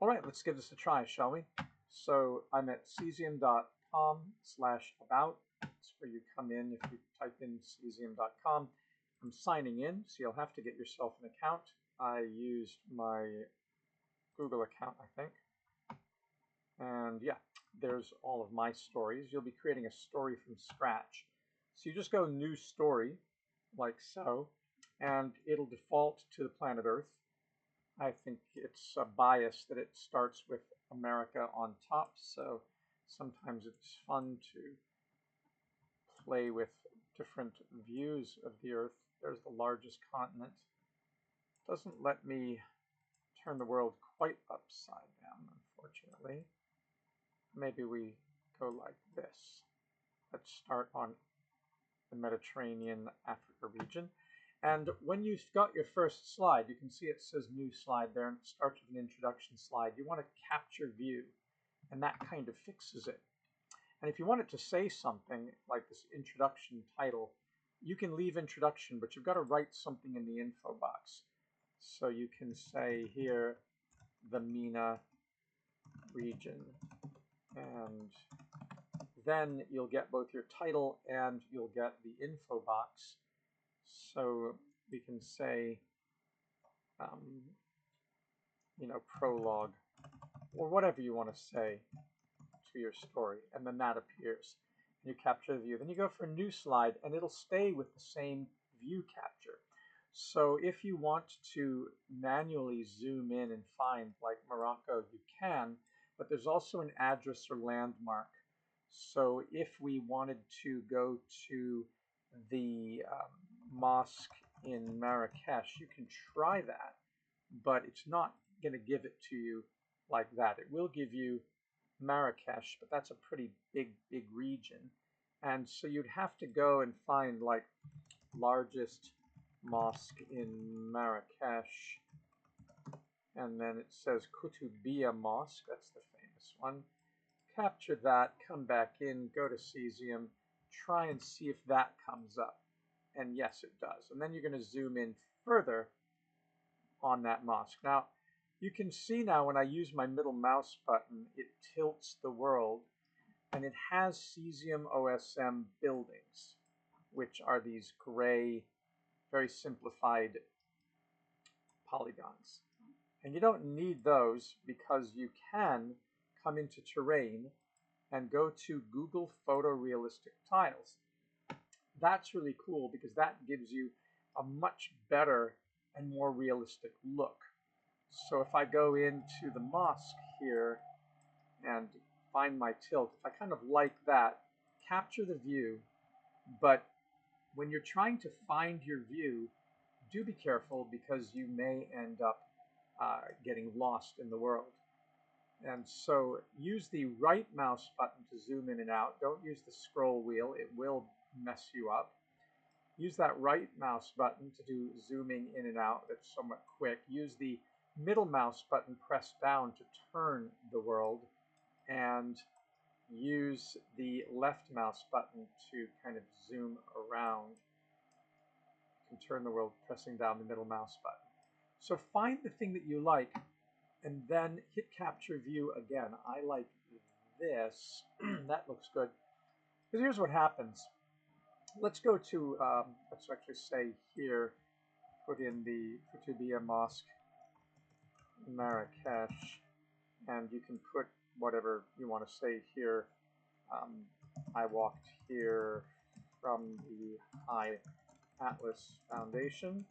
All right, let's give this a try, shall we? So I'm at cesium.com/about. That's where you come in if you type in cesium.com. I'm signing in, so you'll have to get yourself an account. I used my Google account, I think. And yeah, there's all of my stories. You'll be creating a story from scratch. So you just go new story, like so, and it'll default to the planet Earth. I think it's a bias that it starts with America on top, so sometimes it's fun to play with different views of the Earth. There's the largest continent. Doesn't let me turn the world quite upside down, unfortunately. Maybe we go like this. Let's start on the Mediterranean Africa region. And when you've got your first slide, you can see it says new slide there, and it starts with an introduction slide. You want to capture view, and that kind of fixes it. And if you want it to say something like this introduction title, you can leave introduction, but you've got to write something in the info box. So you can say here, the MENA region, and then you'll get both your title and you'll get the info box. So we can say, prologue, or whatever you want to say to your story, and then that appears. You capture the view. Then you go for a new slide, and it'll stay with the same view capture. So if you want to manually zoom in and find, like Morocco, you can, but there's also an address or landmark. So if we wanted to go to the mosque in Marrakesh, you can try that, but it's not going to give it to you like that. It will give you Marrakesh, but that's a pretty big region. And so you'd have to go and find like largest mosque in Marrakesh, and then it says Kutubiyya Mosque, that's the famous one. Capture that, come back in, go to Cesium, try and see if that comes up. And yes, it does. And then you're going to zoom in further on that mosque. Now, you can see now when I use my middle mouse button, it tilts the world, and it has Cesium OSM buildings, which are these gray, very simplified polygons. And you don't need those because you can come into terrain and go to Google Photorealistic Tiles. That's really cool because that gives you a much better and more realistic look. So if I go into the mosque here and find my tilt, if I kind of like that, capture the view, but when you're trying to find your view, do be careful because you may end up getting lost in the world. And so use the right mouse button to zoom in and out. Don't use the scroll wheel. It will mess you up. Use that right mouse button to do zooming in and out. That's somewhat quick. Use the middle mouse button pressed down to turn the world. And use the left mouse button to kind of zoom around. You can turn the world pressing down the middle mouse button. So find the thing that you like, and then hit capture view again. I like this. That looks good. Because here's what happens. Let's go to, let's actually say here, put in the Kutubiyya Mosque, Marrakesh, and you can put whatever you want to say here. I walked here from the High Atlas Foundation.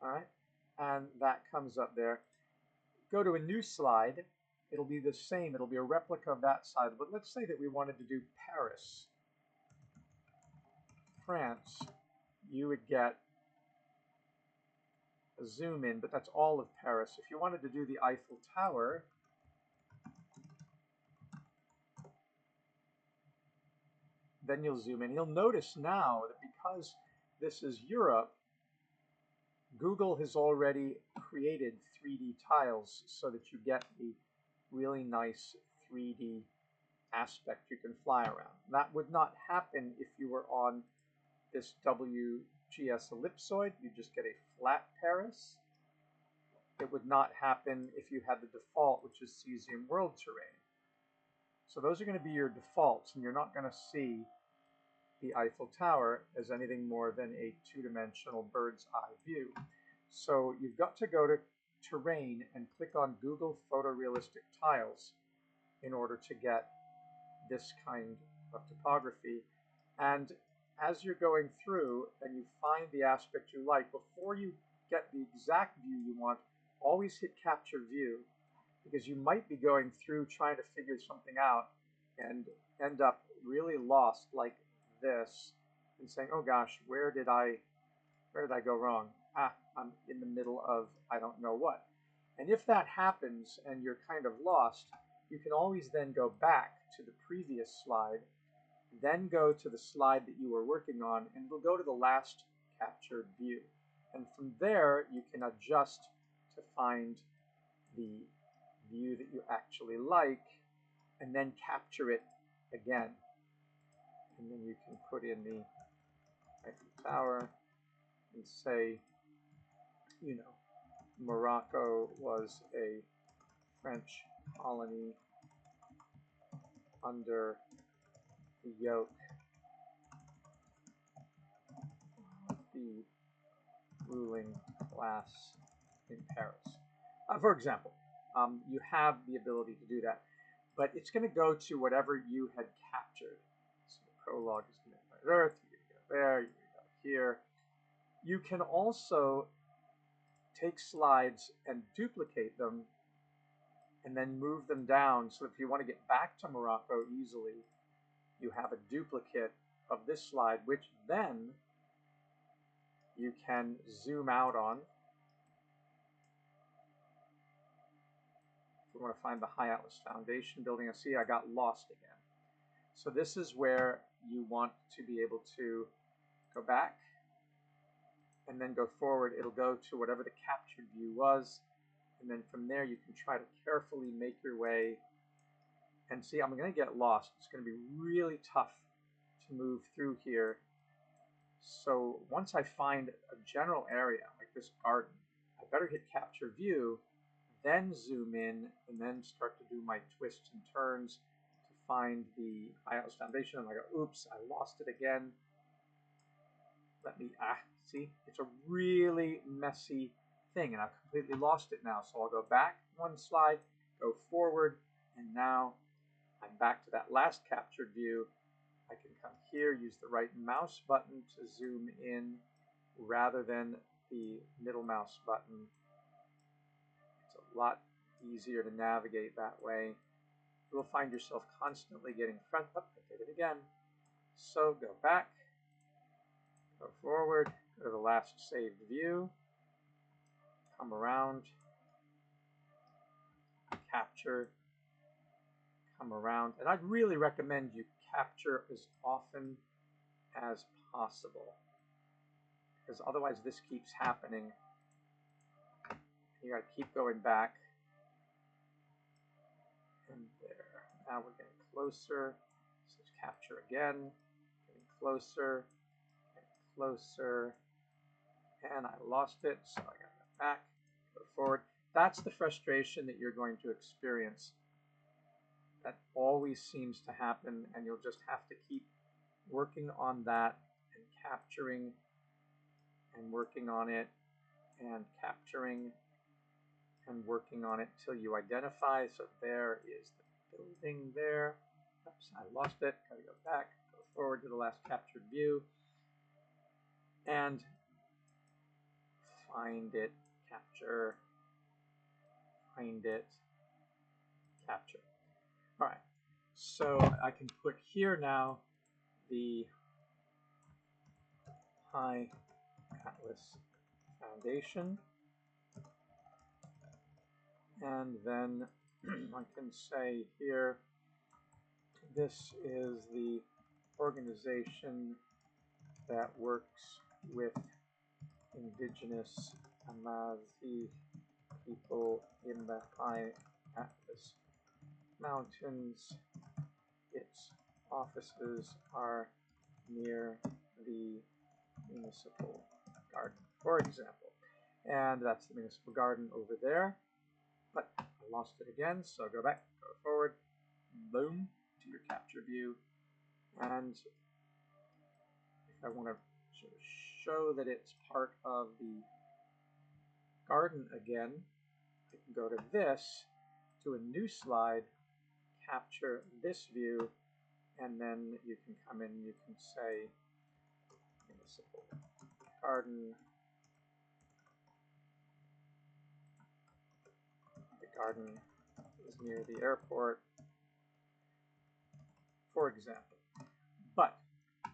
All right, and that comes up there. Go to a new slide. It'll be the same. It'll be a replica of that side. But let's say that we wanted to do Paris, France. You would get a zoom in, but that's all of Paris. If you wanted to do the Eiffel Tower, then you'll zoom in. You'll notice now that because this is Europe, Google has already created 3D tiles so that you get a really nice 3D aspect you can fly around. That would not happen if you were on this WGS ellipsoid. You just get a flat Paris. it would not happen if you had the default, which is Cesium World Terrain. So those are going to be your defaults, and you're not going to see the Eiffel Tower as anything more than a two-dimensional bird's eye view. So you've got to go to Terrain and click on Google Photorealistic Tiles in order to get this kind of topography. And as you're going through and you find the aspect you like, before you get the exact view you want, always hit Capture View, because you might be going through trying to figure something out and end up really lost like this and saying, oh gosh, where did I go wrong? I'm in the middle of I don't know what. And if that happens and you're kind of lost, you can always then go back to the previous slide, then go to the slide that you were working on, and it'll go to the last captured view. And from there, you can adjust to find the view that you actually like, and then capture it again. And then you can put in the Eiffel Tower and say, you know, Morocco was a French colony under the yoke of the ruling class in Paris. For example, you have the ability to do that, but it's going to go to whatever you had captured. So the prologue is going to be Earth, you're going to go there, you're going to go here. You can also take slides and duplicate them and then move them down, so if you want to get back to Morocco easily, you have a duplicate of this slide, which then you can zoom out on. If we want to find the High Atlas Foundation building, I see I got lost again. So this is where you want to be able to go back and then go forward. It'll go to whatever the captured view was, and then from there you can try to carefully make your way. And see, I'm going to get lost. It's going to be really tough to move through here. So once I find a general area like this garden, I better hit Capture View, then zoom in, and then start to do my twists and turns to find the High Atlas Foundation. And I go, oops, I lost it again. Let me, see, it's a really messy thing, and I've completely lost it now. So I'll go back one slide, go forward, and now I'm back to that last captured view. I can come here, use the right mouse button to zoom in rather than the middle mouse button. It's a lot easier to navigate that way. You will find yourself constantly getting front up. I did it again. So go back, go forward, go to the last saved view, come around, capture, come around, and I'd really recommend you capture as often as possible, because otherwise this keeps happening. You gotta keep going back. And there. Now we're getting closer. So let's capture again. Getting closer. Getting closer. And I lost it, so I gotta go back, go forward. That's the frustration that you're going to experience. That always seems to happen, and you'll just have to keep working on that and capturing and working on it and capturing and working on it till you identify. So there is the building there. Oops, I lost it. Gotta go back, go forward to the last captured view, and find it, capture, find it, capture. All right, so I can put here now the High Atlas Foundation, and then I can say here, this is the organization that works with indigenous Amazigh people in the High Atlas Mountains. Its offices are near the municipal garden, for example. And that's the municipal garden over there. But I lost it again, so go back, go forward, boom, to your capture view. And if I want to sort of show that it's part of the garden again, I can go to this, to a new slide, capture this view, and then you can come in, you can say municipal garden. The garden is near the airport, for example. But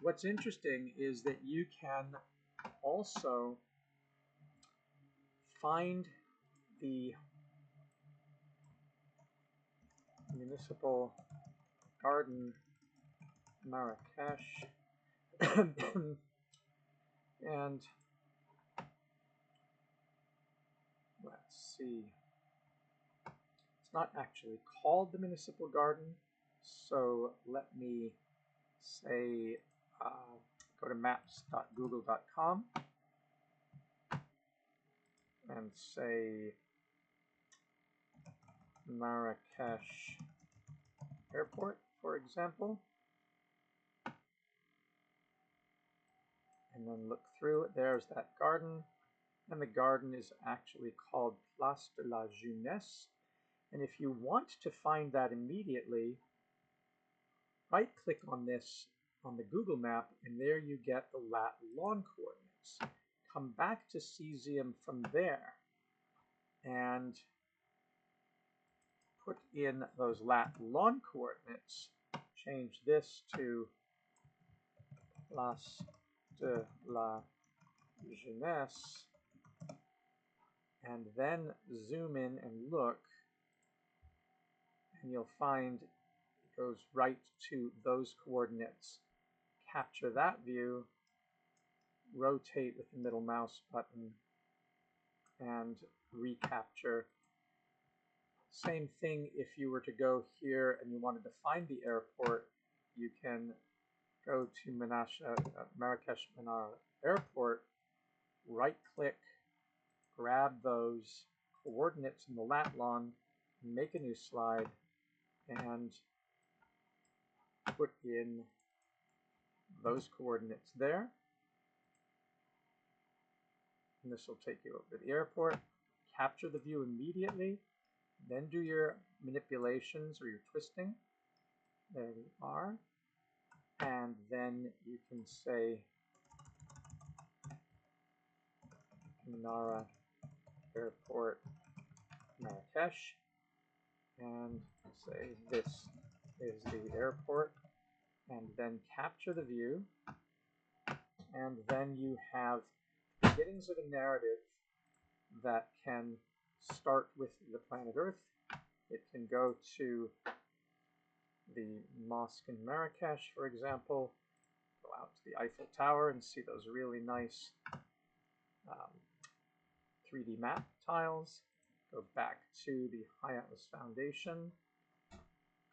what's interesting is that you can also find the municipal garden Marrakesh and let's see, it's not actually called the municipal garden, so let me say go to maps.google.com and say Marrakesh Airport, for example, and then look through it. There's that garden, and the garden is actually called Place de la Jeunesse. And if you want to find that immediately, right click on this on the Google map, and there you get the lat long coordinates. Come back to Cesium from there and put in those lat long coordinates. Change this to Place de la Jeunesse, and then zoom in and look, and you'll find it goes right to those coordinates. Capture that view, rotate with the middle mouse button, and recapture. Same thing if you were to go here and you wanted to find the airport, you can go to Marrakesh Menara Airport, right click, grab those coordinates in the lat long, make a new slide, and put in those coordinates there. And this will take you over to the airport. Capture the view immediately, then do your manipulations or your twisting. There we are. And then you can say Menara Airport Marrakesh, and say this is the airport, and then capture the view, and then you have beginnings of a narrative that can start with the planet Earth. It can go to the mosque in Marrakesh, for example, go out to the Eiffel Tower and see those really nice 3D map tiles, go back to the High Atlas Foundation,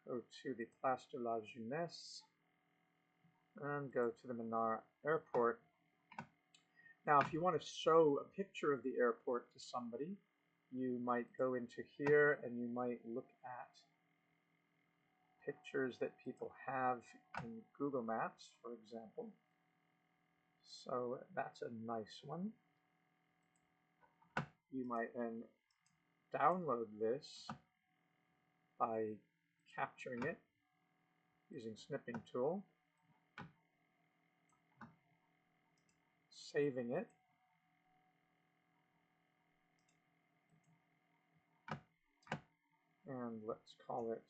go to the Place de la Jeunesse, and go to the Menara Airport. Now, if you want to show a picture of the airport to somebody, you might go into here and you might look at pictures that people have in Google Maps, for example. So that's a nice one. You might then download this by capturing it using snipping tool, saving it, and let's call it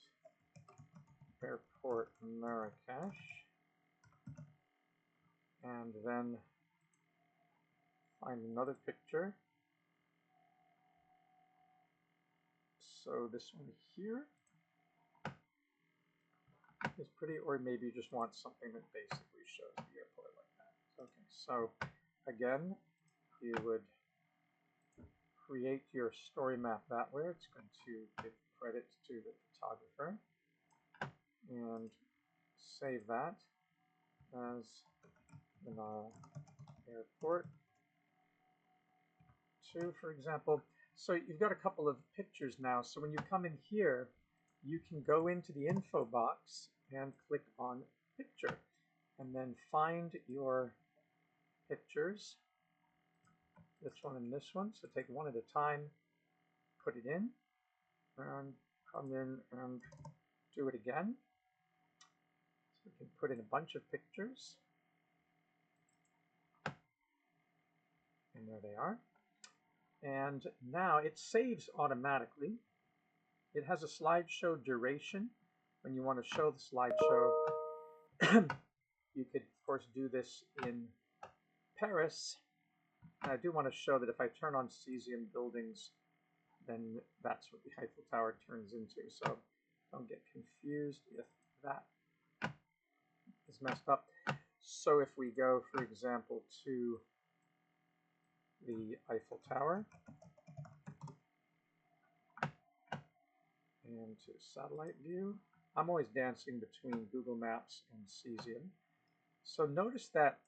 Airport Marrakesh, and then find another picture. So this one here is pretty, or maybe you just want something that basically shows the airport like that. Okay, so again, you would create your story map that way. It's going to give credit to the photographer and save that as Menara Airport 2, for example. So you've got a couple of pictures now. So when you come in here, you can go into the info box and click on picture and then find your pictures, this one and this one. So take one at a time, put it in, and come in and do it again. So we can put in a bunch of pictures. And there they are. And now it saves automatically. It has a slideshow duration. When you want to show the slideshow, you could, of course, do this in Paris. And I do want to show that if I turn on Cesium buildings, then that's what the Eiffel Tower turns into. So don't get confused if that is messed up. So if we go, for example, to the Eiffel Tower and to satellite view, I'm always dancing between Google Maps and Cesium. So notice that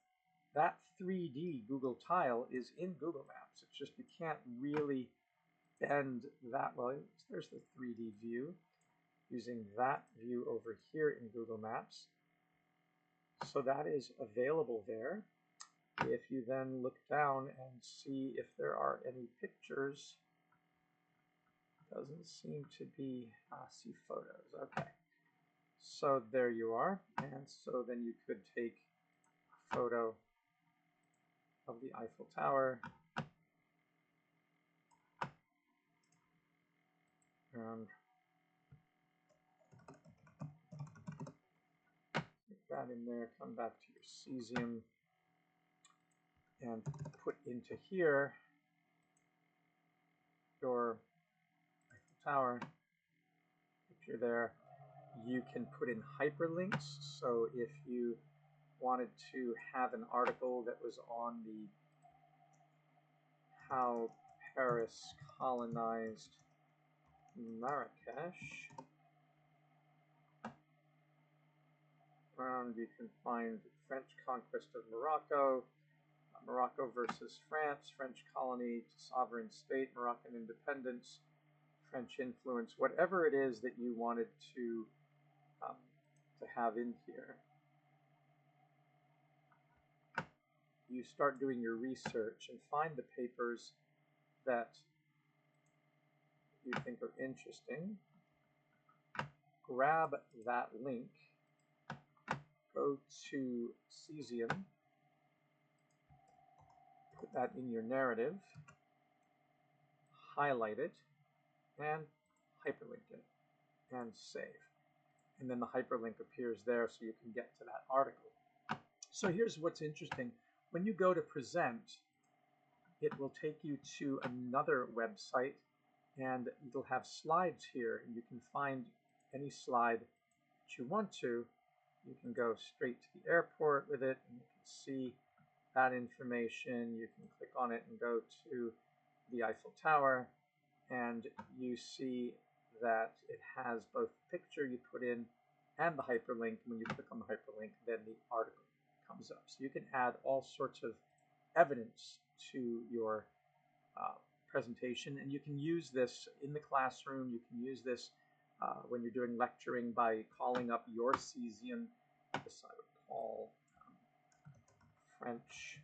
that 3D Google tile is in Google Maps. It's just you can't really bend that well. There's the 3D view using that view over here in Google Maps. So that is available there. If you then look down and see if there are any pictures, doesn't seem to be, see photos, okay. So there you are, and so then you could take a photo of the Eiffel Tower and stick that in there, come back to your Cesium and put into here your Eiffel Tower picture there. You can put in hyperlinks, so if you wanted to have an article that was on the how Paris colonized Marrakesh, and you can find French conquest of Morocco, Morocco versus France, French colony to sovereign state, Moroccan independence, French influence, whatever it is that you wanted to have in here. You start doing your research and find the papers that you think are interesting. Grab that link, go to Cesium, put that in your narrative, highlight it, and hyperlink it, and save. And then the hyperlink appears there so you can get to that article. So here's what's interesting. When you go to present, it will take you to another website and it'll have slides here, and you can find any slide that you want to. You can go straight to the airport with it and you can see that information. You can click on it and go to the Eiffel Tower and you see that it has both the picture you put in and the hyperlink. When you click on the hyperlink, then the article comes up. So you can add all sorts of evidence to your presentation, and you can use this in the classroom. You can use this when you're doing lecturing by calling up your Cesium. This I would call French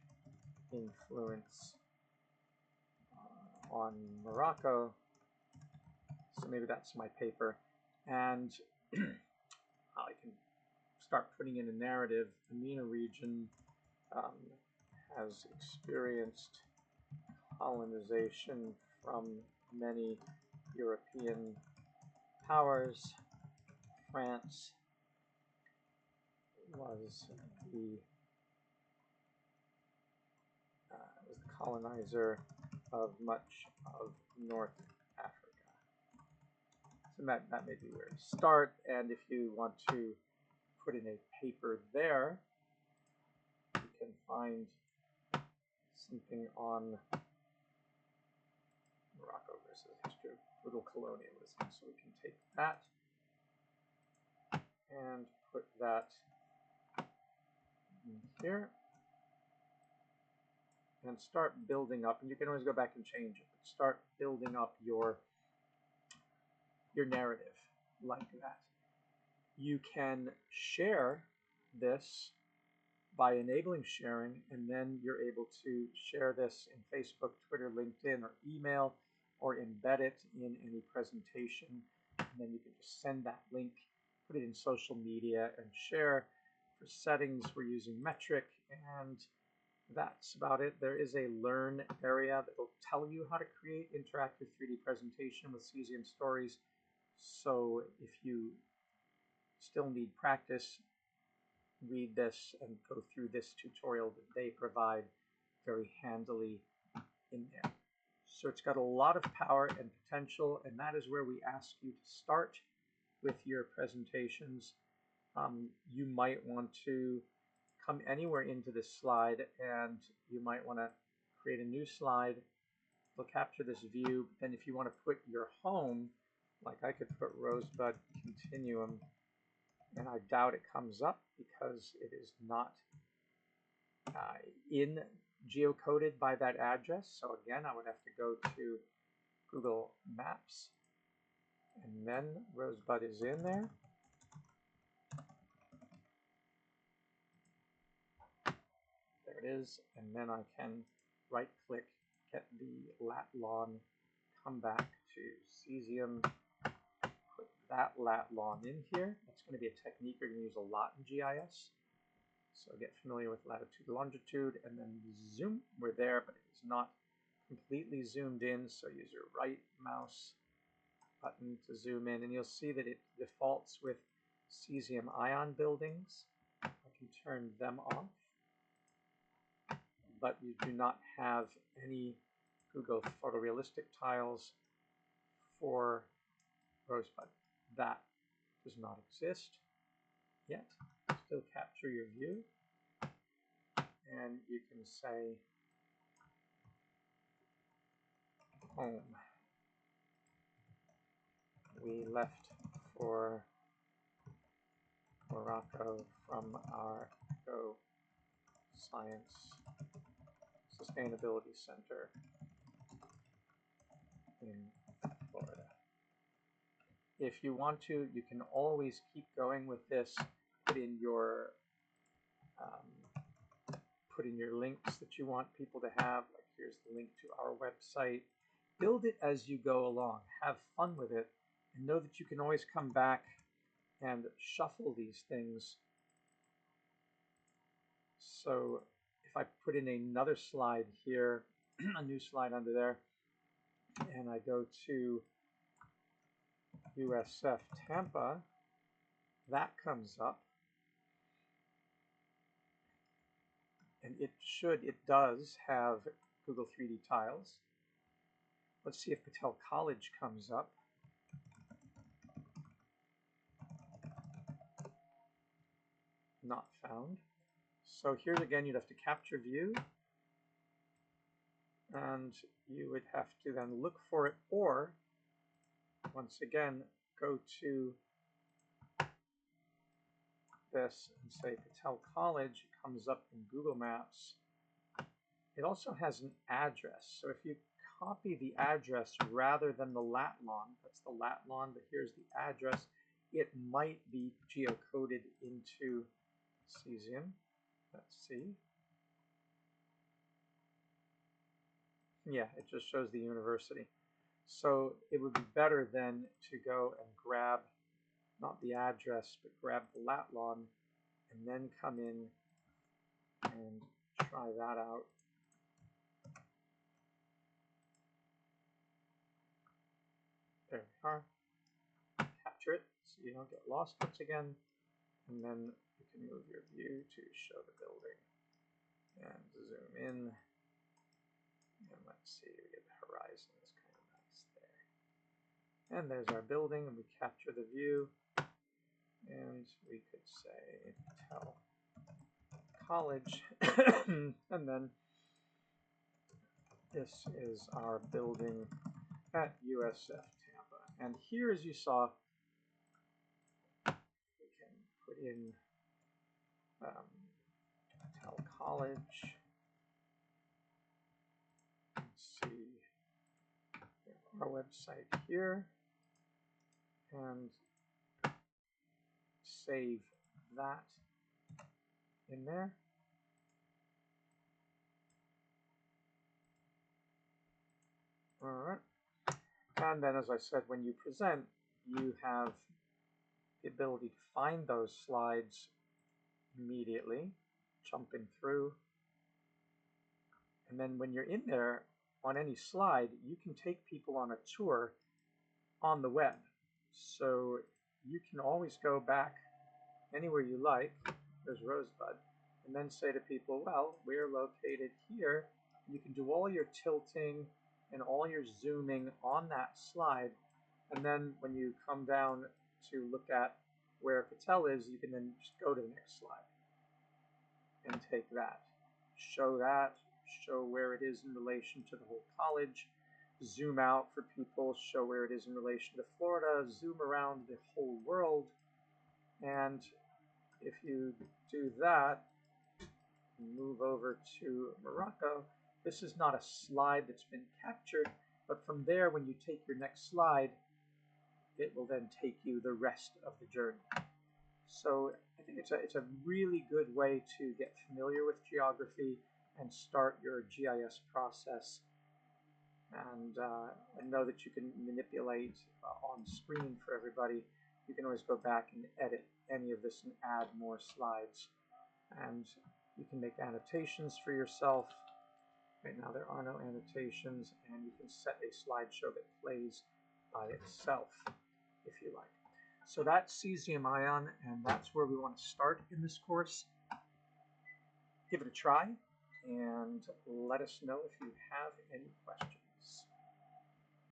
influence on Morocco. So maybe that's my paper, and I can start putting in a narrative. The MENA region has experienced colonization from many European powers. France was the colonizer of much of North Africa. So that may be where to start. And if you want to put in a paper there, you can find something on Morocco versus history of brutal colonialism. So we can take that and put that in here. and start building up, and you can always go back and change it, but start building up your narrative like that. You can share this by enabling sharing, and then you're able to share this in Facebook, Twitter, LinkedIn, or email, or embed it in any presentation, and then you can just send that link, put it in social media, and share. For settings, we're using metric, and that's about it. There is a learn area that will tell you how to create interactive 3D presentation with Cesium stories. So if you still need practice, read this and go through this tutorial that they provide very handily in there. So it's got a lot of power and potential, and that is where we ask you to start with your presentations. You might want to come anywhere into this slide, and you might want to create a new slide. It'll capture this view, and if you want to put your home, like I could put Rosebud Continuum, and I doubt it comes up because it is not in geocoded by that address. So again, I would have to go to Google Maps, and then Rosebud is in there. There it is, and then I can right click, get the lat lawn, come back to Cesium, put that lat lawn in here. That's going to be a technique you're going to use a lot in GIS. So get familiar with latitude, longitude, and then zoom. We're there, but it is not completely zoomed in, so use your right mouse button to zoom in, and you'll see that it defaults with Cesium Ion buildings. I can turn them off, but you do not have any Google photorealistic tiles for Rosebud. That does not exist yet. Still capture your view, and you can say home. We left for Morocco from our Eco Science Sustainability Center in Florida. If you want to, you can always keep going with this. Put in your links that you want people to have. Like here's the link to our website. Build it as you go along. Have fun with it, and know that you can always come back and shuffle these things. So if I put in another slide here, a new slide under there, and I go to USF Tampa, that comes up. And it does have Google 3D tiles. Let's see if Patel College comes up. Not found. So here's again, you'd have to capture view, and you would have to then look for it, or once again, go to this and say Patel College. It comes up in Google Maps. It also has an address. So if you copy the address rather than the lat lawn, that's the lat lawn, but here's the address, it might be geocoded into Cesium. Let's see. Yeah, it just shows the university. So it would be better then to go and grab not the address, but grab the lat lawn, and then come in and try that out. There we are. Capture it so you don't get lost once again, and then you can move your view to show the building and zoom in. And let's see, we get the horizon is kind of nice there. And there's our building, and we capture the view. And we could say Patel College, and then this is our building at USF Tampa. And here, as you saw, we can put in Patel College, our website here and save that in there. All right. And then, as I said, when you present, you have the ability to find those slides immediately, jumping through. And then when you're in there on any slide, you can take people on a tour on the web. So you can always go back anywhere you like, there's Rosebud, and then say to people, well, we're located here. You can do all your tilting and all your zooming on that slide. And then when you come down to look at where Patel is, you can then just go to the next slide and take that, show where it is in relation to the whole college, zoom out for people, show where it is in relation to Florida, zoom around the whole world. And if you do that, move over to Morocco, this is not a slide that's been captured, but from there, when you take your next slide, it will then take you the rest of the journey. So I think it's a really good way to get familiar with geography and start your GIS process, and know that you can manipulate on screen for everybody. You can always go back and edit any of this and add more slides, and you can make annotations for yourself. Right now there are no annotations, and you can set a slideshow that plays by itself if you like. So that's Cesium Ion, and that's where we want to start in this course. Give it a try, and let us know if you have any questions.